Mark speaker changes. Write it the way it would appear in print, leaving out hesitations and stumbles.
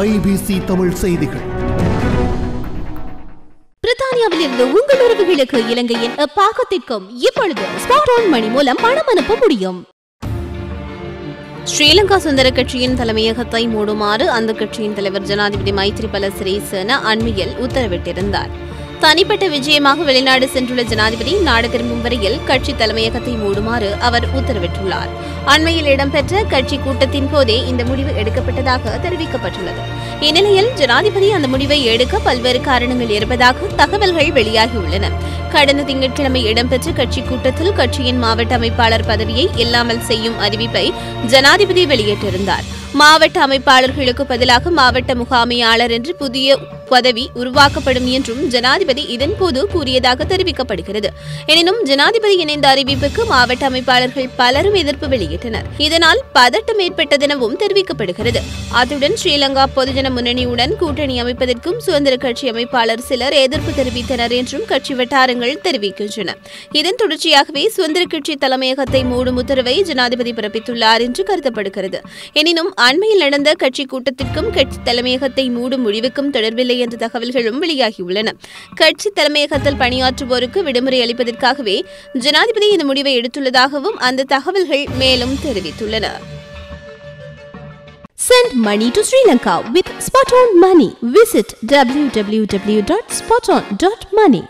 Speaker 1: IBC Tamil செய்திகள்.
Speaker 2: பிரித்தானியாவில் இருந்து உங்கள் உறவுகளுக்கு இலங்கையின் பாகத்திற்கும் இப்பொழுது ஸ்பாட் ஆன் மணி மூலம் பணம் அனுப்ப முடியும். ஸ்ரீலங்கா சுதந்திர கட்சியின் தலைமையகத்தை மூடுமாறு அந்த கட்சியின் தலைவர் ஜனாதிபதி மைத்ரிபால சிறிசேன அண்மையில் உத்தரவிட்டிருந்தார். தனிப்பட்ட விஜயமாக வெளிநாடு சென்றுள்ள ஜனாதிபதி நாடு திரும்பும் வரையில் கட்சி தலைமையகத்தை மூடுமாறு அவர் உத்தரவிட்டுள்ளார். அண்மையில் இடம்பெற்ற கட்சி கூட்டத்தின் போதே இந்த முடிவு எடுக்கப்பட்டதாக தெரிவிக்கப்பட்டுள்ளது. இந்நிலையில் ஜனாதிபதி அந்த முடிவை எடுக்க பல்வேறு காரணங்கள் இருப்பதாக தகவல்கள் வெளியாகியுள்ளன. கடந்த திங்கட்கிழமை இடம்பெற்ற கட்சி கூட்டத்தில் கட்சியின் மாவட்ட அமைப்பாளர் பதவியை இல்லாமல் செய்யும் அறிவிப்பை ஜனாதிபதி வெளியிட்டிருந்தார். மாவட்ட அமைப்பாளர்களுக்கு பதிலாக மாவட்ட முகாமையாளர் என்று புதிய பதவி உருவாக்கப்படும் என்றும் ஜனாதிபதி இதன்போது கூறியதாக தெரிவிக்கப்படுகிறது. எனினும் ஜனாதிபதி இணைந்த அறிவிப்புக்கு மாவட்ட அமைப்பாளர்கள் பலரும் எதிர்ப்பு வெளியிட்டனர். இதனால் பதட்டம் ஏற்பட்டதெனவும் தெரிவிக்கப்படுகிறது. அத்துடன் ஸ்ரீலங்கா பொதுஜன முன்னணியுடன் கூட்டணி அமைப்பதற்கும் சுதந்திர கட்சி அமைப்பாளர் சிலர் எதிர்ப்பு தெரிவித்தனர் என்றும் கட்சி வட்டாரங்கள் தெரிவிக்கின்றன. இதன் தொடர்ச்சியாகவே சுதந்திர கட்சி தலைமையகத்தை மூடும் உத்தரவை ஜனாதிபதி பிறப்பித்துள்ளார் என்று கருதப்படுகிறது. எனினும் அண்மையில் நடந்த கட்சி கூட்டத்திற்கும் கட்சி தலைமையகத்தை மூடும் முடிவுக்கும் தொடர்பில்லை என்ற தகவல்களும் வெளியாகியுள்ளன. கட்சி தலைமையகத்தில் பணியாற்றுவோருக்கு விடுமுறை அளிப்பதற்காகவே ஜனாதிபதி இந்த முடிவை எடுத்துள்ளதாகவும் அந்த தகவல்கள் மேலும் தெரிவித்துள்ளன. Send money to Sri Lanka with Spot On Money. Visit www.spoton.money.